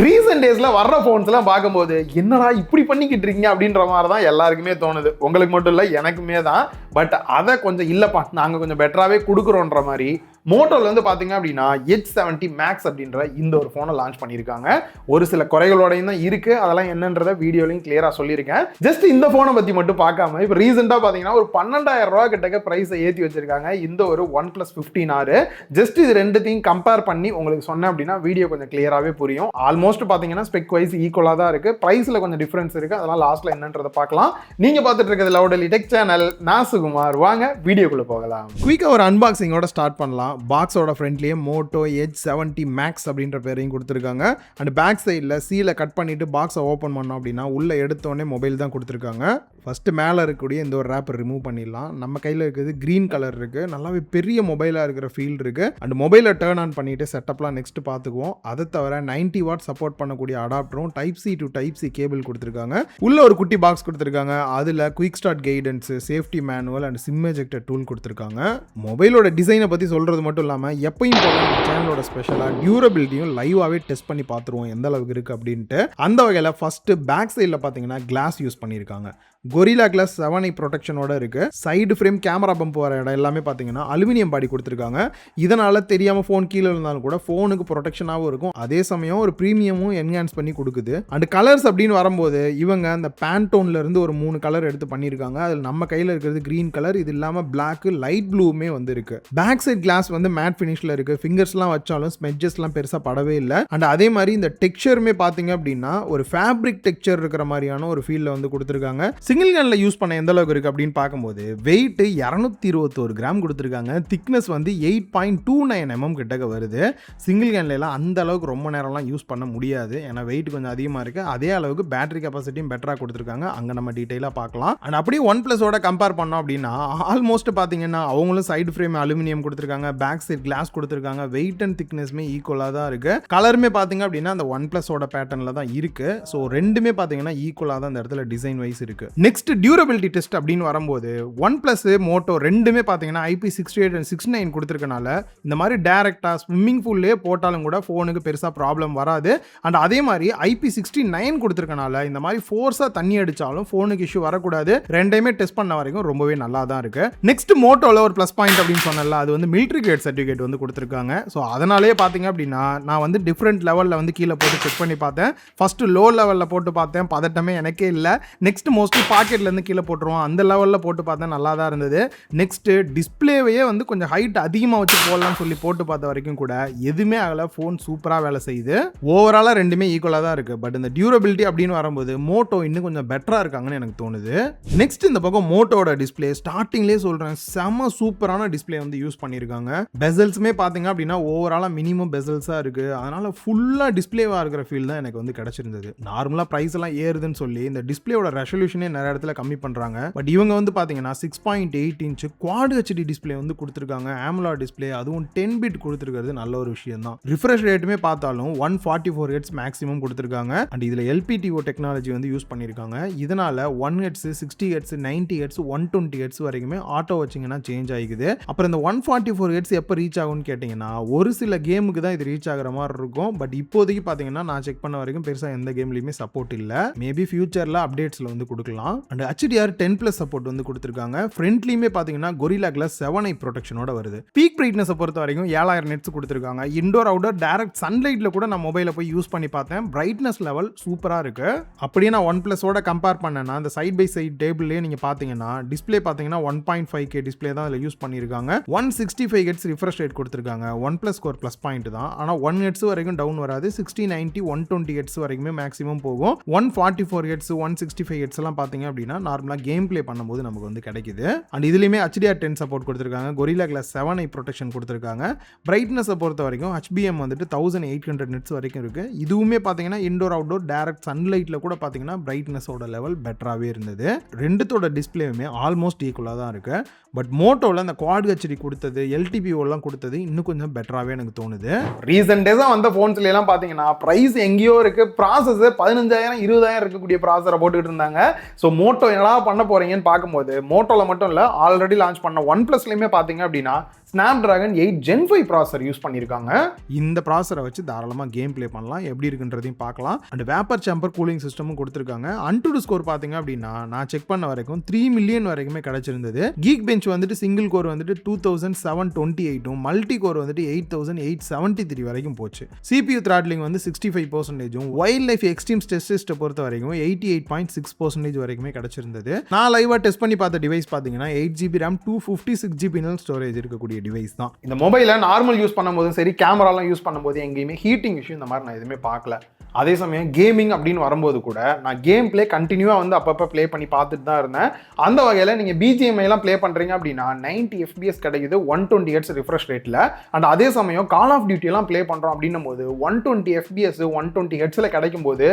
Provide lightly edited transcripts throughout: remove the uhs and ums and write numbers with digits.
Recent டேஸ்ல வர்ற போன்ஸ்லாம் பார்க்கும்போது என்னடா இப்படி பண்ணிக்கிட்டு இருக்கீங்க அப்படின்ற மாதிரி தான் எல்லாருக்குமே தோணுது. உங்களுக்கு மட்டும் இல்லை, எனக்குமே தான். பட் அதை கொஞ்சம் இல்லைப்பா, நாங்கள் கொஞ்சம் பெட்டராகவே கொடுக்குறோன்ற மாதிரி மோட்டோவில் வந்து பார்த்தீங்க அப்படின்னா Edge 70 Max அப்படின்ற இந்த ஒரு ஃபோனை லான்ச் பண்ணியிருக்காங்க. ஒரு சில குறைகளோடையும் தான் இருக்குது, அதெல்லாம் என்னன்றதை வீடியோலையும் கிளியராக சொல்லியிருக்கேன். ஜஸ்ட் இந்த ஃபோனை பற்றி மட்டும் பார்க்காம இப்போ ரீசெண்டாக பார்த்தீங்கன்னா ஒரு 12,000 ரூபா கிட்டக்க ப்ரைஸை ஏற்றி வச்சிருக்காங்க இந்த ஒரு OnePlus 15R. ஜஸ்ட் இது ரெண்டுத்தையும் கம்பேர் பண்ணி உங்களுக்கு சொன்னேன் அப்படின்னா வீடியோ கொஞ்சம் கிளியராகவே புரியும். ஆல்மோஸ்ட் பார்த்தீங்கன்னா ஸ்பெக் வைஸ் ஈக்குவலாக தான் இருக்குது, ப்ரைஸில் கொஞ்சம் டிஃப்ரென்ஸ் இருக்குது. அதெல்லாம் லாஸ்ட்டில் என்னன்றதை பார்க்கலாம். நீங்கள் பார்த்துட்டு இருக்கிறது லவுடலி டெக் சேனல், நான் சுகுமார். வாங்க வீடியோக்குள்ளே போகலாம். குயிக்காக ஒரு அன்பாக்சிங்கோட ஸ்டார்ட் பண்ணலாம். பாக்ஸோட ஃப்ரண்ட்லேயே Moto Edge 70 Max அப்படின்ற பேரையும் கொடுத்துருக்காங்க. அண்ட் பேக் சைடில் சீலை கட் பண்ணிவிட்டு பாக்ஸை ஓப்பன் பண்ணோம் அப்படின்னா உள்ளே எடுத்தோடனே மொபைல் தான் கொடுத்துருக்காங்க. ஃபஸ்ட்டு மேலே இருக்கக்கூடிய இந்த ஒரு ரேப்பர் ரிமூவ் பண்ணிடலாம். நம்ம கையில் இருக்கிறது க்ரீன் கலர் இருக்குது, நல்லாவே பெரிய மொபைலாக இருக்கிற ஃபீல் இருக்குது. அண்ட் மொபைலை டேர்ன் ஆன் பண்ணிவிட்டு செட்டப்லாம் நெக்ஸ்ட் பார்த்துக்குவோம். அதை தவிர 90 வாட் சப்போர்ட் பண்ணக்கூடிய அடாப்டரும் Type-C to Type-C கேபிள் கொடுத்துருக்காங்க. உள்ள ஒரு குட்டி பாக்ஸ் கொடுத்துருக்காங்க. அதில் quick start guidance, safety manual and sim ejector tool கொடுத்துருக்காங்க. மொபைலோட டிசைனை பற்றி சொல்கிறது மட்டும் இல்லாமல் எப்பயும் போல நம்ம சேனலோட ஸ்பெஷலாக டியூரபிலிட்டியும் லைவாகவே டெஸ்ட் பண்ணி பார்த்துருவோம் எந்த அளவுக்கு இருக்குது அப்படின்ட்டு. அந்த வகையில் ஃபஸ்ட்டு பேக் சைடில் பார்த்தீங்கன்னா கிளாஸ் யூஸ் பண்ணியிருக்காங்க. Gorilla Glass 7i ப்ரொடெக்ஷனோட இருக்குது. சைடு ஃப்ரேம், கேமரா பம்ப் வர இடம் எல்லாமே பார்த்தீங்கன்னா அலுமினியம் பாடி கொடுத்துருக்காங்க. இதனால் தெரியாமல் ஃபோன் கீழே இருந்தாலும் கூட ஃபோனுக்கு ப்ரொடெக்ஷனாகவும் இருக்கும். அதே சமயம் ஒரு ப்ரீமியமும் என்ஹான்ஸ் பண்ணி கொடுக்குது. அண்ட் கலர்ஸ் அப்படின்னு வரும்போது இவங்க அந்த பேண்டோன்லேருந்து ஒரு 3 கலர் எடுத்து பண்ணியிருக்காங்க. அதில் நம்ம கையில் இருக்கிறது க்ரீன் கலர், இது இல்லாமல் பிளாக், லைட் ப்ளூவுமே வந்து இருக்குது. பேக் சைட் கிளாஸ் வந்து மேட் ஃபினிஷில் இருக்குது. ஃபிங்கர்ஸ்லாம் வச்சாலும் ஸ்மெட்ஜஸ்லாம் பெருசாக படவே இல்லை. அண்ட் அதே மாதிரி இந்த டெக்ஸ்சருமே பார்த்தீங்க அப்படின்னா ஒரு ஃபேப்ரிக் டெக்ஸ்சர் இருக்கிற மாதிரியான ஒரு ஃபீலில் வந்து கொடுத்துருக்காங்க. சிங்கிள் கன்ல யூஸ் பண்ண எந்த அளவுக்கு இருக்குது அப்படின்னு பார்க்கும்போது வெயிட் 221 கிராம் கொடுத்துருக்காங்க. திக்னஸ் வந்து 8.29 mm கிட்டக்க வருது. சிங்கிள் கன்லாம் அந்த அளவுக்கு ரொம்ப நேரம்லாம் யூஸ் பண்ண முடியாது, ஏன்னா வெயிட் கொஞ்சம் அதிகமாக இருக்குது. அதே அளவுக்கு பேட்டரி கெப்பாசிட்டியும் பெட்டராக கொடுத்துருக்காங்க. அங்கே நம்ம டீட்டெயிலாக பார்க்கலாம். அண்ட் அப்படியே OnePlusஓட கம்பேர் பண்ணோம் அப்படின்னா ஆல்மோஸ்ட் பார்த்தீங்கன்னா அவங்களும் சைடு ஃப்ரேம் அலுமினியம் கொடுத்துருக்காங்க, பேக் சைட் கிளாஸ் கொடுத்துருக்காங்க. வெயிட் அண்ட் திக்னஸ்மே ஈக்குவலாக தான் இருக்குது. கலருமே பார்த்தீங்க அப்படின்னா அந்த OnePlusஓட பேட்டர்னில் தான் இருக்குது. ஸோ ரெண்டுமே பார்த்தீங்கன்னா ஈக்குவலாக தான் அந்த இடத்துல டிசைன் வைஸ் இருக்குது. நெக்ஸ்ட் டியூரபிலிட்டி டெஸ்ட் அப்படின்னு வரும்போது OnePlus Moto ரெண்டுமே பார்த்தீங்கன்னா IP68 and 69 கொடுத்துருக்கனால இந்த மாதிரி டைரக்டாக ஸ்விம்மிங் பூல்லே போட்டாலும் கூட ஃபோனுக்கு பெருசாக ப்ராப்ளம் வராது. அண்ட் அதே மாதிரி IP69 கொடுத்துருக்கனால இந்த மாதிரி ஃபோர்ஸாக தண்ணி அடித்தாலும் ஃபோனுக்கு இஷ்யூ வரக்கூடாது. ரெண்டையுமே டெஸ்ட் பண்ண வரைக்கும் ரொம்பவே நல்லா தான் இருக்குது. நெக்ஸ்ட் மோட்டோவில் ஒரு ப்ளஸ் பாயிண்ட் அப்படின்னு சொன்னல, அது வந்து மிலிட்ரி கிரேட் சர்டிஃபிகேட் வந்து கொடுத்துருக்காங்க. ஸோ அதனாலேயே பார்த்தீங்க அப்படின்னா நான் வந்து டிஃப்ரெண்ட் லெவலில் வந்து கீழே போட்டு செக் பண்ணி பார்த்தேன். ஃபஸ்ட்டு லோ லெவலில் போட்டு பார்த்தேன், பதட்டமே எனக்கே இல்லை. நெக்ஸ்ட் மோஸ்ட்லி பாக்கெட்லேருந்து கீழே போட்டுருவோம், அந்த லெவலில் போட்டு பார்த்தா நல்லா தான் இருந்தது. நெக்ஸ்ட்டு டிஸ்பிளேவையே வந்து கொஞ்சம் ஹைட் அதிகமாக வச்சு போடலாம்னு சொல்லி போட்டு பார்த்த வரைக்கும் கூட எதுவுமே ஆகலை. ஃபோன் சூப்பராக வேலை செய்யுது. ஓவராலாக ரெண்டுமே ஈக்குவலாக தான் இருக்குது. பட் இந்த டியூரபிலிட்டி அப்படின்னு வரும்போது மோட்டோ இன்னும் கொஞ்சம் பெட்டராக இருக்காங்கன்னு எனக்கு தோணுது. நெக்ஸ்ட் இந்த பக்கம் மோட்டோட டிஸ்பிளே ஸ்டார்டிங்லேயே சொல்கிறேன், செம சூப்பரான டிஸ்பிளே வந்து யூஸ் பண்ணியிருக்காங்க. பெசல்ஸுமே பார்த்தீங்க அப்படின்னா ஓவராலாக மினிமம் பெசல்ஸாக இருக்குது. அதனால் ஃபுல்லாக டிஸ்பிளேவாக இருக்கிற ஃபீல் தான் எனக்கு வந்து கிடச்சிருந்தது. நார்மலாக ப்ரைஸ் எல்லாம் ஏறுதுன்னு சொல்லி இந்த டிஸ்பிளேயோட ரெசல்யூஷனே நிறைய இடத்துல கம்மி பண்ணுறாங்க. பட் இவங்க வந்து பார்த்தீங்கன்னா 6.8 இன்ச் குவாட் HD டிஸ்பிளே வந்து கொடுத்துருக்காங்க. AMOLED டிஸ்பிளே, அதுவும் 10 பிட் கொடுத்துருக்கிறது நல்ல ஒரு விஷயம் தான். ரிஃப்ரெஷ் ரேட்டுமே பார்த்தாலும் 144 Hz மேக்ஸிமம் கொடுத்துருக்காங்க. அண்ட் இதில் LPTO டெக்னாலஜி வந்து யூஸ் பண்ணியிருக்காங்க. இதனால 1 Hz, 60 Hz, 90 Hz, 120 Hz வரைக்குமே ஆட்டோ வச்சிங்கன்னா சேஞ்ச் ஆகிக்குது. அப்புறம் இந்த 144 Hz எப்போ ரீச் ஆகும்னு கேட்டிங்கன்னா ஒரு சில கேமுக்கு தான் இது ரீச் ஆகிற மாதிரி இருக்கும். பட் இப்போதைக்கு பார்த்தீங்கன்னா நான் செக் பண்ண வரைக்கும் பெருசாக எந்த கேம்லையுமே சப்போர்ட் இல்லை. மேபி ஃபியூச்சரில் அப்டேட்ஸில் வந்து கொடுக்கலாம். அண்ட் HDR 10+ சப்போர்ட் வந்து கொடுத்துருக்காங்க. ஃப்ரண்ட்லியுமே பார்த்தீங்கன்னா Gorilla Glass 7i ப்ரொடெக்ஷனோட வருது. பீக் பிரைட்னஸை பொறுத்த வரைக்கும் 7000 nits கொடுத்துருக்காங்க. இண்டோர் அவுட்டோர் டைரக்ட் சன்லைட்டில் கூட நான் மொபைலை போய் யூஸ் பண்ணி பார்த்தேன். பிரைட்னஸ் லெவல் சூப்பராக இருக்கு. அப்படியே நான் OnePlusஓட கம்பேர் பண்ணேன்னா அந்த சைட் பை சைட் டேபிள்லேயே நீங்கள் பார்த்தீங்கன்னா டிஸ்பிளே பார்த்தீங்கன்னா 1.5K டிஸ்பிளே தான் அதில் யூஸ் பண்ணியிருக்காங்க. 165 Hz ரிஃப்ரெஷ் ரேட் கொடுத்துருக்காங்க. OnePlusக்கு ஒரு ப்ளஸ் பாயிண்ட் தான். ஆனால் 1 Hz வரைக்கும் டவுன் வராது. 60, 90, 120 Hz வரைக்குமே மேக்ஸிமம் போகும். 144 Hz, 165 Hz எல்லாம் பார்த்தீங்க அப்படின்னா நார்மலாக கேம் பிளே பண்ணும்போது நமக்கு வந்து கிடைக்குது. அண்ட் இதுலயுமே HDR 10 சப்போர்ட் கொடுத்துருக்காங்க. Gorilla Glass 7i ப்ரொடெக்ஷன் கொடுத்துருக்காங்க. பிரைட்னஸை பொறுத்த வரைக்கும் HBM வந்துட்டு 1800 nits வரைக்கும் இருக்கு. இதுவுமே பார்த்தீங்கன்னா இண்டோர் அவுட்டோர் டைரக்ட் சன்லைட்ல கூட பார்த்தீங்கன்னா பிரைட்னஸோட லெவல் பெட்டராகவே இருந்தது. ரெண்டுத்தோட டிஸ்பிளேயுமே ஆல்மோஸ்ட் ஈக்குவலாக தான் இருக்கு. பட் மோட்டோவில் அந்த குவாட் HD கொடுத்தது, LTPO கொடுத்தது இன்னும் கொஞ்சம் பெட்டராகவே எனக்கு தோணுது. ரீசெண்ட் டேஸாக வந்த ஃபோன்ஸ்ல எல்லாம் பார்த்தீங்கன்னா ப்ரைஸ் எங்கேயோ இருக்கு. ப்ராசஸர் 15,000, 20,000 இருக்கக்கூடிய ப்ராசஸரை போட்டுக்கிட்டு இருந்தாங்க. ஸோ மோட்டோ என்னடா பண்ண போறீங்கன்னு பார்க்கும்போது மோட்டோவில் மட்டும் இல்லை, ஆல்ரெடி லான்ச் பண்ண OnePlusலையுமே பார்த்தீங்க அப்படின்னா Snapdragon 8 Gen 5 ப்ராசர் யூஸ் பண்ணியிருக்காங்க. இந்த ப்ராசரை வச்சு தாராளமாக கேம் ப்ளே பண்ணலாம், எப்படி இருக்குன்றதையும் பார்க்கலாம். அண்ட் வேப்பர் சேம்பர் கூலிங் சிஸ்டமும் கொடுத்துருக்காங்க. அன்டுடு ஸ்கோர் பார்த்தீங்க அப்படின்னா நான் செக் பண்ண வரைக்கும் 3 மில்லியன் வரைக்குமே கிடைச்சிருந்தது. கீக் பெஞ்ச் வந்துட்டு சிங்கிள் கோர் வந்துட்டு 2728 மல்டி கோர் வந்துட்டு 8873 வரைக்கும் போச்சு. CPU த்ராட்லிங் வந்து 65%, வைல்ட் லைஃப் எக்ஸ்ட்ரீம் ஸ்ட்ரெஸ் டெஸ்ட்டை பொறுத்த வரைக்கும் 88.6% வரைக்குமே கிடைச்சிருந்தது. நான் லைவாக டெஸ்ட் பண்ணி பார்த்த டிவைஸ் பார்த்தீங்கன்னா 8GB RAM 256GB ஸ்டோரேஜ் இருக்கக்கூடிய டிவைஸ் தான். இந்த மொபைலை நார்மல் யூஸ் பண்ணும்போதும் சரி, கேமராலாம் யூஸ் பண்ணும்போது எங்கேயுமே ஹீட்டிங் இஷ்யூ இந்த மாதிரி நான் எதுவுமே பார்க்கல. அதே சமயம் கேமிங் அப்படின்னு வரும்போது கூட நான் கேம் பிளே கண்டினியூவாக வந்து அப்பப்போ ப்ளே பண்ணி பார்த்துட்டு தான் இருந்தேன். அந்த வகையில் நீங்கள் பிஜிஎம்ஐலாம் ப்ளே பண்ணுறீங்க அப்படின்னா 90 FPS கிடைக்குது 120 Hz ரிஃப்ரெஷ் ரேட்டில். அண்ட் அதே சமயம் கால் ஆஃப் டியூட்டிலாம் ப்ளே பண்ணுறோம் அப்படின்னும் போது 120 FPS 120 Hzல கிடைக்கும் போது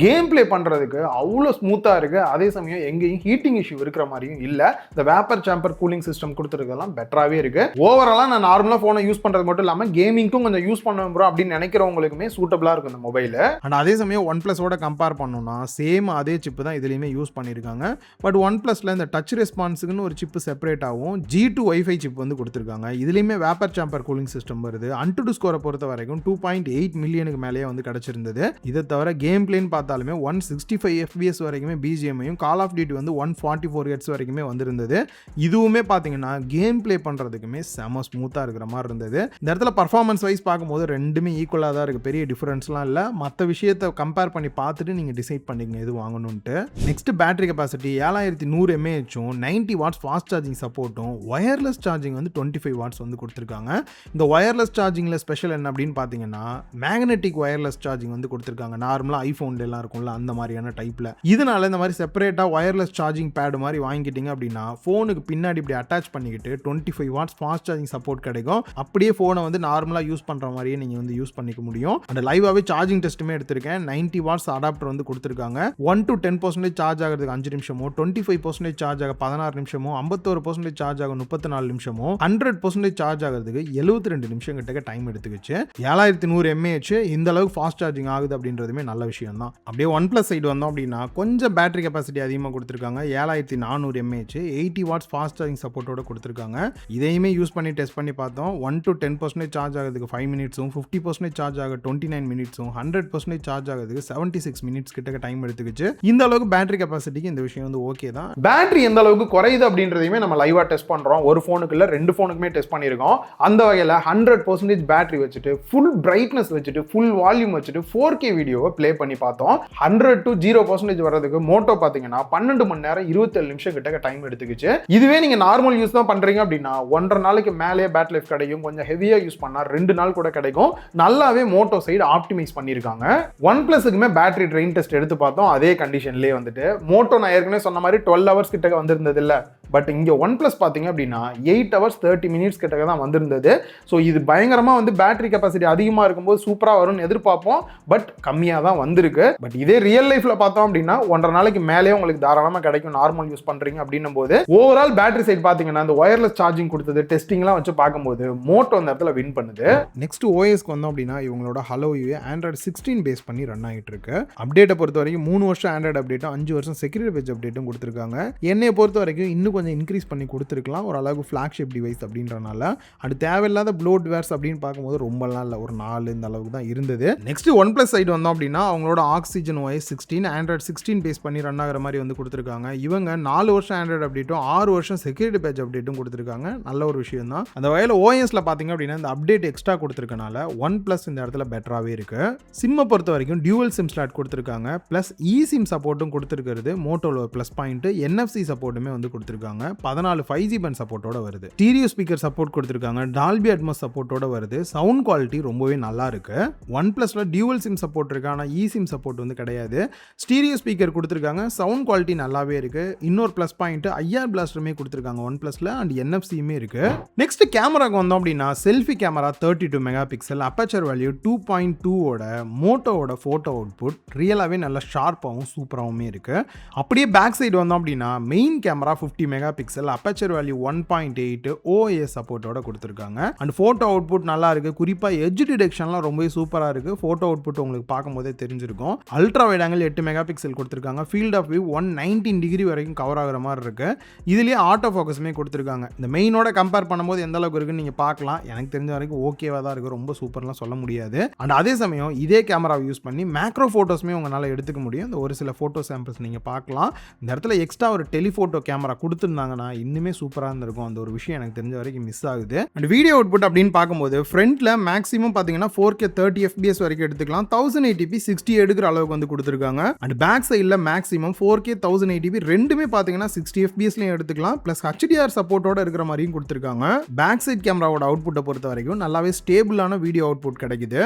கேம் ப்ளே பண்ணுறதுக்கு அவ்வளோ ஸ்மூத்தாக இருக்குது. அதே சமயம் எங்கேயும் ஹீட்டிங் இஷ்யூ இருக்கிற மாதிரியும் இல்லை. இந்த வேப்பர் சேம்பர் கூலிங் சிஸ்டம் கொடுத்துருக்கெல்லாம் பெட்டராகவே இருக்குது. ஓவராலாக நான் நார்மலாக ஃபோனை யூஸ் பண்ணுறது மட்டும் இல்லாமல் கேமிங்க்கும் கொஞ்சம் யூஸ் பண்ணுவோம் ப்ரோ அப்படின்னு நினைக்கிறவங்களுக்குமே சூட்டபிளாக இருக்கும் இந்த மொபைல். அண்ட் அதே சமயம் OnePlusஓட கம்பேர் பண்ணோம்னா சேம் அதே சிப்பு தான் இதுலையுமே யூஸ் பண்ணியிருக்காங்க. பட் OnePlusல இந்த டச் ரெஸ்பான்ஸுக்குன்னு ஒரு சிப்பு செப்பரேட்டாகவும் G2 வைஃபை சிப் வந்து கொடுத்துருக்காங்க. இதுலையுமே வேப்பர் சேம்பர் கூலிங் சிஸ்டம் வருது. அன்டுடு ஸ்கோரை பொறுத்த வரைக்கும் 2.8 மில்லியனுக்கு மேலேயே வந்து கிடைச்சிருந்தது. இதை தவிர கேம் பிளேன்னு பார்த்தாலுமே 165 FPS வரைக்குமே பிஜிஎம்ஐயும் கால் ஆஃப் டியூட்டி வந்து 144 Hz வரைக்குமே வந்திருந்தது. இதுவுமே பார்த்தீங்கன்னா கேம் பிளே பண்ணுறதுக்குமே செம ஸ்மூத்தாக இருக்கிற மாதிரி இருந்தது. இந்த இடத்துல பர்ஃபார்மன்ஸ் வைஸ் பார்க்கும்போது ரெண்டுமே ஈக்குவலாக தான் இருக்குது, பெரிய டிஃபரன்ஸ்லாம் இல்லை. மற்ற விஷயத்தை கம்பேர் பண்ணி பார்த்துட்டு நீங்கள் டிசைட் பண்ணிங்க எது வாங்கணுன்ட்டு. Next battery capacity 7100 mAh 90 watts fast charging சப்போர்ட்டும் ஒயர்லெஸ் சார்ஜிங் வந்து 25 வாட்ஸ் வந்து கொடுத்துருக்காங்க. இந்த ஒயர்லெஸ் சார்ஜிங்கில் ஸ்பெஷல் என்ன அப்படின்னு பார்த்தீங்கன்னா மேக்னெட்டிக் ஒயர்லெஸ் சார்ஜிங் வந்து கொடுத்துருக்காங்க. நார்மலாக ஐஃபோன்ல எல்லாம் இருக்கும்ல அந்த மாதிரியான டைப்பில். இதனால இந்த மாதிரி செப்பரேட்டாக ஒயர்லெஸ் சார்ஜிங் பேட் மாதிரி வாங்கிக்கிட்டீங்க அப்படின்னா ஃபோனுக்கு பின்னாடி இப்படி அட்டாச் பண்ணிக்கிட்டு 25 வாட்ஸ் ஃபாஸ்ட் சார்ஜிங் சப்போர்ட் கிடைக்கும். அப்படியே ஃபோனை வந்து நார்மலாக யூஸ் பண்ணுற மாதிரியே நீங்கள் வந்து யூஸ் பண்ணிக்க முடியும். அந்த லைவாகவே சார்ஜிங் டெஸ்ட்டுமே எடுத்திருக்கேன். 90 வாட்ஸ் அடாப்டர் வந்து கொடுத்துருக்காங்க. 1 to 10% சார்ஜ் ஆகிறதுக்கு 5 நிமிஷமோ, 25% சார்ஜ் ஆக 16 நிமிஷமோ, 51% சார்ஜ் ஆக 34 நிமிஷமோ, 100% சார்ஜ் ஆகிறதுக்கு 72 நிமிஷம் கிட்ட டைம் எடுத்துக்கிச்சு. 7100 mAh இந்த அளவுக்கு ஃபாஸ்ட் சார்ஜிங் ஆகுது அப்படின்றதுமே நல்ல விஷயம் தான். அப்படியே OnePlus சைடு வந்தோம் அப்படின்னா கொஞ்சம் பேட்டரி கெப்பாசிட்டி அதிகமாக கொடுத்துருக்காங்க. 7400 mAh 80 வாட்ஸ் ஃபாஸ்ட் சார்ஜிங் சப்போர்ட்டோட கொடுத்துருக்காங்க. இதையுமே யூஸ் பண்ணி டெஸ்ட் பண்ணி பார்த்தோம். 1 to 10% சார்ஜ் ஆகிறதுக்கு 5 மினிட்ஸும், 50% சார்ஜ் ஆக 29 மினிட்ஸும், 100% சார்ஜ் ஆகிறதுக்கு 76 மினிட்ஸ் கிட்ட டைம் எடுத்துக்கிச்சு. இந்த அளவுக்கு பேட்டரி கெப்பாசிட்டிக்கு இந்த விஷயம் வந்து ஓகே தான். பேட்டரி எந்த அளவுக்கு குறையுது அப்படின்றதையுமே நம்ம லைவா டெஸ்ட் பண்றோம். ஒரு ஃபோனுக்கு இல்ல 2 ஃபோனுக்குமே டெஸ்ட் பண்ணியிருக்கோம். அந்த வகையில் 100% பேட்டரி வச்சுட்டு ஃபுல் பிரைட்னஸ் வச்சுட்டு ஃபுல் வால்யூம் வச்சுட்டு 4K வீடியோவை ப்ளே பண்ணி பார்த்தோம். 100 to 0% வர்றதுக்கு மோட்டோ பார்த்தீங்கன்னா 12 மணி நேரம் 27 நிமிஷம் கிட்ட டைம் எடுத்துக்கிச்சு. இதுவே நீங்க நார்மல் யூஸ் தான் பண்றீங்க அப்படின்னா 1.5 நாளைக்கு மேலே பேட்டரி லைஃப் கிடைக்கும். கொஞ்சம் ஹெவியா யூஸ் பண்ணா 2 நாள் கூட கிடைக்கும். நல்லாவே மோட்டோ சைடு ஆப்டிமைஸ் பண்ணியிருக்காங்க. OnePlusக்குமே பேட்டரி ட்ரெயின் டெஸ்ட் எடுத்து பார்த்தோம். அதே கண்டிஷன்லேயே வந்துட்டு மோட்டோ நான் ஏற்கனவே சொன்ன மாதிரி 12 ஹவர்ஸ் கிட்ட வந்திருந்தது இல்லை. பட் இங்கே OnePlus பார்த்தீங்க அப்படின்னா 8 hours 30 minutes கிட்ட தான் வந்திருந்தது. ஸோ இது பயங்கரமாக வந்து பேட்டரி கெப்பாசிட்டி அதிகமாக இருக்கும்போது சூப்பராக வரும்னு எதிர்பார்ப்போம். பட் கம்மியாக தான் வந்திருக்கு. பட் இதே ரியல் லைஃப்பில் பார்த்தோம் அப்படின்னா 1.5 நாளைக்கு மேலே உங்களுக்கு தாராளமாக கிடைக்கும் நார்மல் யூஸ் பண்ணுறீங்க அப்படின்னும் போது. ஓவரால் பேட்டரி சைட் பார்த்தீங்கன்னா அந்த ஒயர்லெஸ் சார்ஜிங் கொடுத்தது டெஸ்டிங்லாம் வச்சு பார்க்கும்போது மோட்டோ அந்த இடத்துல வின் பண்ணுது. நெக்ஸ்ட் ஓஎஸ்க்கு வந்தோம் அப்படின்னா இவங்களோட ஹலோ யூ ஆண்ட்ராய்டு 16 பேஸ் பண்ணி ரன் ஆகிட்டு இருக்கு. அப்டேட்டை பொறுத்த வரைக்கும் 3 வருஷம் ஆண்ட்ராய்டு அப்டேட்டும் 5 வருஷம் செக்யூரிட்டி பேஜ் அப்டேட்டும் கொடுத்துருக்காங்க. என்னையை பொறுத்த வரைக்கும் இன்னும் கொஞ்சம் இன்க்ரீஸ் பண்ணி கொடுத்துருக்கலாம். ஒரு அளவுக்கு ஃபிளாக்ஷிப் டிவைஸ் அப்படின்றனால அது தேவையில்லாத ப்ளோட்வேர்ஸ் அப்படின்னு பார்க்கும்போது ரொம்ப நாள் இல்லை, ஒரு 4 இந்த அளவுக்கு தான் இருந்தது. நெக்ஸ்ட் OnePlus சைடு வந்தோம் அப்படின்னா அவங்களோட ஆக்சிஜன் OS 16 ஆண்ட்ராய்டு 16 பேஸ் பண்ணி ரன் ஆகிற மாதிரி வந்து கொடுத்துருக்காங்க. இவங்க 4 வருஷம் ஆண்ட்ராய்டு அப்டேட்டும் 6 வருஷம் செக்யூரிட்டி பேஜ் அப்டேட்டும் கொடுத்துருக்காங்க. நல்ல ஒரு விஷயம் தான். அந்த வகையில் ஓஎஸ்ல பார்த்தீங்க அப்படின்னா இந்த அப்டேட் எக்ஸ்ட்ரா கொடுத்துருக்கனால OnePlus இந்த இடத்துல பெட்டராகவே இருக்கு. சிம்மை பொறுத்த வரைக்கும் டியூவல் சிம் ஸ்லாட் கொடுத்துருக்காங்க. பிளஸ் eSIM சப்போர்ட்டும் கொடுத்துருக்கிறது மோட்டோல பிளஸ் பாயிண்ட். NFC சப்போர்ட்டுமே வந்து கொடுத்துருக்காங்க. 14 5G பேண்ட் சப்போர்ட்டோட வருது. ஸ்டீரியோ ஸ்பீக்கர் சப்போர்ட் கொடுத்துருக்காங்க. டால்பி அட்மாஸ் சப்போர்ட்டோட வருது. சவுண்ட் குவாலிட்டி ரொம்பவே நல்லா இருக்கு. OnePlusல டியூவல் சிம் சப்போர்ட் இருக்கு, ஆனால் eSIM சப்போர்ட் வந்து கிடையாது. ஸ்டீரியோ ஸ்பீக்கர் கொடுத்துருக்காங்க. சவுண்ட் குவாலிட்டி நல்லாவே இருக்கு. இன்னொரு பிளஸ் பாயிண்ட் IR பிளாஸ்டருமே கொடுத்துருக்காங்க OnePlusல அண்ட் NFCயுமே இருக்கு. நெக்ஸ்ட் கேமராக்கு வந்தோம் அப்படின்னா selfie camera 32 mega pixel, aperture value 2.2 ஓட மோட்டோவோட போட்டோ அவுட்புட் ரியலாவே நல்ல ஷார்ப்பாகவும் சூப்பராகவுமே இருக்கு. அப்படியே பேக் சைடு வந்தோம் அப்படின்னா main camera 50 mega pixel, aperture value 1.8, OIS சப்போர்ட்டோட கொடுத்துருக்காங்க. அண்ட் ஃபோட்டோ அவுட்புட் நல்லா இருக்கு. குறிப்பாக எட்ஜ் டிடெக்ஷன்லாம் ரொம்பவே சூப்பராக இருக்கு. ஃபோட்டோ அவுட்புட் உங்களுக்கு பார்க்கும்போதே தெரிஞ்சிருக்கும். Ultra wide angle 8 mega pixel கொடுத்துருக்காங்க. ஃபீல்ட் ஆஃப் வியூ 119 டிகிரி வரைக்கும் கவர் ஆகிற மாதிரி இருக்கு. இதுலேயே ஆட்டோ ஃபோக்கஸுமே கொடுத்துருக்காங்க. இந்த மெயினோட கம்பேர் பண்ணும்போது எந்த அளவுக்கு இருக்குன்னு நீங்கள் பார்க்கலாம். எனக்கு தெரிஞ்ச வரைக்கும் ஓகேவாக தான் இருக்குது. ரொம்ப சூப்பர்லாம் சொல்ல முடியாது. அண்ட் அதே சமயம் இதே கேமராவை யூஸ் பண்ணி மேக்ரோ ஃபோட்டோஸுமே உங்களால் எடுத்துக்க முடியும். இந்த ஒரு சில ஃபோட்டோ சாம்பிள்ஸ் நீங்கள் பார்க்கலாம். இந்த இடத்துல எக்ஸ்ட்ரா ஒரு டெலிஃபோட்டோ கேமரா கொடுத்துருந்தாங்கன்னா இன்னுமே சூப்பராக இருந்திருக்கும். அந்த ஒரு விஷயம் எனக்கு தெரிஞ்ச வரைக்கும் மிஸ் ஆகுது. அண்ட் வீடியோ அவுட்புட் அப்படின்னு பார்க்கும்போது ஃப்ரண்ட்ல மேக்ஸிமம் பார்த்தீங்கன்னா 4K 30 FPS வரைக்கும் எடுத்துக்கலாம். 1080p 60 எடுக்கிற அளவுக்கு வந்து கொடுத்துருக்காங்க. அண்ட் பேக் சைடில் மேக்ஸிமம் 4K 1080p ரெண்டுமே பார்த்தீங்கன்னா 60 FPSலையும் எடுத்துக்கலாம். ப்ளஸ் HDR சப்போர்ட்டோட இருக்கிற மாதிரியும் கொடுத்துருக்காங்க. பேக் சைட் கேமராவோட அவுட்புட்டை பொறுத்த வரைக்கும் நல்லாவே ஸ்டேபிளான வீடியோ அவுட்புட் கிடைக்குது.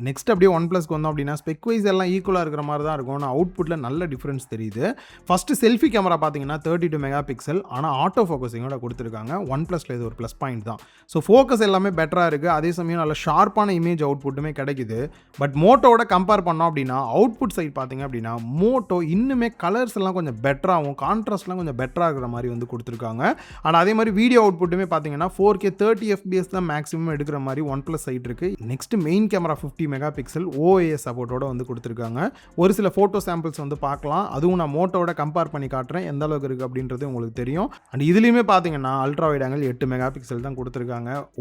நெக்ஸ்ட் அப்படியே OnePlusக்கு வந்தோம் அப்படின்னா ஸ்பெக் வைஸ் எல்லாம் ஈக்குவலாக இருக்கிற மாதிரி தான் இருக்கும். ஆனால் அவுட்புட்டில் நல்ல டிஃபரன்ஸ் தெரியுது. ஃபர்ஸ்ட் செல்ஃபி கேமரா பார்த்தீங்கன்னா 32 மெகா பிக்சல், ஆனால் ஆட்டோ ஃபோக்கஸிங்கோட கொடுத்துருக்காங்க. OnePlusல இது ஒரு ப்ளஸ் பாயிண்ட் தான். ஸோ ஃபோக்கஸ் எல்லாமே பெட்டராக இருக்குது. அதே சமயம் நல்ல ஷார்ப்பான இமேஜ் அவுட்புட்டுமே கிடைக்குது. பட் மோட்டோவோட கம்பேர் பண்ணோம் அப்படின்னா அவுட்புட் சைட் பார்த்தீங்க அப்படின்னா மோட்டோ இன்னுமே கலர்ஸ் எல்லாம் கொஞ்சம் பெட்டராகவும் கான்ட்ராஸ்ட்லாம் கொஞ்சம் பெட்டராக இருக்கிற மாதிரி வந்து கொடுத்துருக்காங்க. ஆனால் அதே மாதிரி வீடியோ அவுட்புட்டுமே பார்த்தீங்கன்னா 4K 30 FPS தான் மேக்ஸிமம் எடுக்கிற மாதிரி OnePlus சைட் இருக்குது. Next main camera 50 mega pixel OIS சப்போர்ட்டோட வந்து கொடுத்துருக்காங்க. ஒரு சில ஃபோட்டோ சாம்பிள்ஸ் வந்து பார்க்கலாம். அதுவும் நான் மோட்டோவோட கம்பேர் பண்ணி காட்டுறேன் எந்த அளவுக்கு இருக்குது அப்படின்றது உங்களுக்கு தெரியும். அண்ட் இதுலேயுமே பார்த்தீங்கன்னா ultra wide angle 8 mega pixel தான் கொடுத்துருக்காங்க.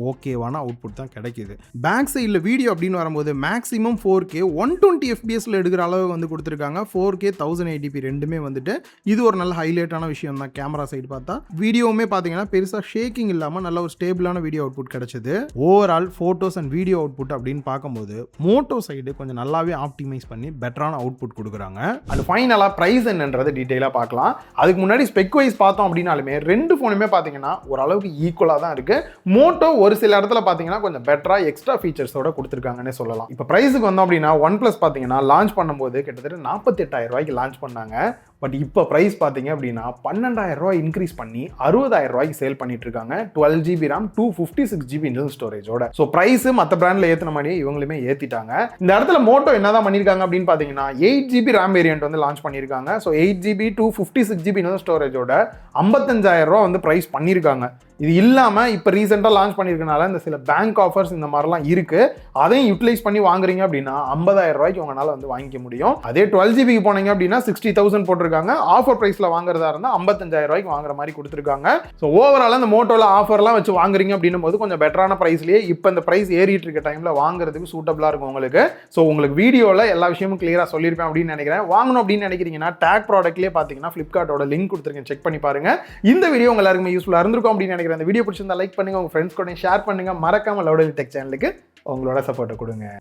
ஓகேவான அவுட்புட் தான் கிடைக்குது. பேக் சைடில் வீடியோ அப்படின்னு வரும்போது மேக்ஸிமம் 4K 120 FPSல எடுக்கிற அளவு வந்து கொடுத்துருக்காங்க. 4K 1080p ரெண்டுமே வந்துட்டு இது ஒரு நல்ல ஹைலைட்டான விஷயம் தான். கேமரா சைடு பார்த்தா வீடியோவுமே பார்த்தீங்கன்னா பெருசாக ஷேக்கிங் இல்லாமல் நல்ல ஒரு ஸ்டேபிளான வீடியோ அவுட்புட் கிடைச்சது. Overall photos and video output அப்படின்னு பார்க்கும்போது மோட்டோ சைடு கொஞ்சம் நல்லாவே ஆப்டிமைஸ் பண்ணி பெட்டரான அவுட்புட் கொடுக்குறாங்க. அது ஃபைனலாக ப்ரைஸ் என்னன்றது டீட்டெயிலாக பார்க்கலாம். அதுக்கு முன்னாடி ஸ்பெக் வைஸ் பார்த்தோம் அப்படின்னாலுமே ரெண்டு ஃபோனுமே பார்த்தீங்கன்னா ஓரளவுக்கு ஈக்குவலாக தான் இருக்குது. மோட்டோ ஒரு சில இடத்துல பார்த்தீங்கன்னா கொஞ்சம் பெட்டராக எக்ஸ்ட்ரா ஃபீச்சர்ஸோட கொடுத்துருக்காங்கன்னே சொல்லலாம். இப்போ ப்ரைஸுக்கு வந்தோம் அப்படின்னா OnePlus பார்த்தீங்கன்னா லான்ச் பண்ணும்போது கிட்டத்தட்ட 48,000 ரூபாய்க்கு லான்ச் பண்ணாங்க. பட் இப்போ ப்ரைஸ் பார்த்தீங்க அப்படின்னா 12,000 ரூபாய் இன்க்ரீஸ் பண்ணி 60,000 ரூபாய்க்கு சேல் பண்ணிட்டு இருக்காங்க. 12GB RAM 256GB இன்டர்னல் ஸ்டோரேஜோட. ஸோ ப்ரைஸ் மற்ற பிராண்ட்ல ஏற்றின மாதிரியே இவங்களுமே ஏற்றிட்டாங்க. இந்த இடத்துல மோட்டோ என்னதான் பண்ணியிருக்காங்க அப்படின்னு பார்த்தீங்கன்னா 8GB RAM வேரியன்ட் வந்து லான்ச் பண்ணியிருக்காங்க. ஸோ 8GB 256GB இன்டர்னல் ஸ்டோரேஜோட 55,000 ரூபா வந்து ப்ரைஸ் பண்ணியிருக்காங்க. இது இல்லாமல் இப்போ ரீசெண்டாக லான்ச் பண்ணியிருக்கனால இந்த சில பேங்க் ஆஃபர்ஸ் இந்த மாதிரிலாம் இருக்குது. அதையும் யூட்டிலைஸ் பண்ணி வாங்குறீங்க அப்படின்னா 50,000 ரூபாய்க்கு உங்களால் வந்து வாங்கிக்க முடியும். அதே 12GBக்கு போனீங்க அப்படின்னா 60,000 போட்டிருக்காங்க. ஆஃபர் ப்ரைஸில் வாங்குறதா இருந்தால் 55,000 ரூபாய்க்கு வாங்குற மாதிரி கொடுத்துருக்காங்க. ஸோ ஓவரால் இந்த மோட்டோவில் ஆஃபர்லாம் வச்சு வாங்குறீங்க அப்படின்னும் போது கொஞ்சம் பெட்டரான ப்ரைஸ்லேயே இப்போ இந்த ப்ரைஸ் ஏறிட்டு இருக்க டைமில் வாங்குறதுக்கு சூட்டபிளாக இருக்கும் உங்களுக்கு. ஸோ உங்களுக்கு வீடியோவில் எல்லா விஷயமும் கிளியராக சொல்லியிருப்பேன் அப்படின்னு நினைக்கிறேன். வாங்கணும் அப்படின்னு நினைக்கிறீங்கன்னா டேக் ப்ராடக்ட்லேயே பார்த்தீங்கன்னா ஃப்ளிப்கார்ட்டோட லிங்க் கொடுத்துருக்கேன், செக் பண்ணி பாருங்க. இந்த வீடியோ உங்க எல்லாருக்குமே யூஸ்ஃபுல்லாக இருந்திருக்கும் அப்படின்னு நினைக்கிறேன். இந்த வீடியோ பிடிச்சிருந்தா லைக் பண்ணுங்க, உங்க ஃப்ரெண்ட்ஸ் கூட ஷேர் பண்ணுங்க. மறக்காம லவுடலி டெக் சேனலுக்கு உங்களோட சப்போர்ட்டை கொடுங்க.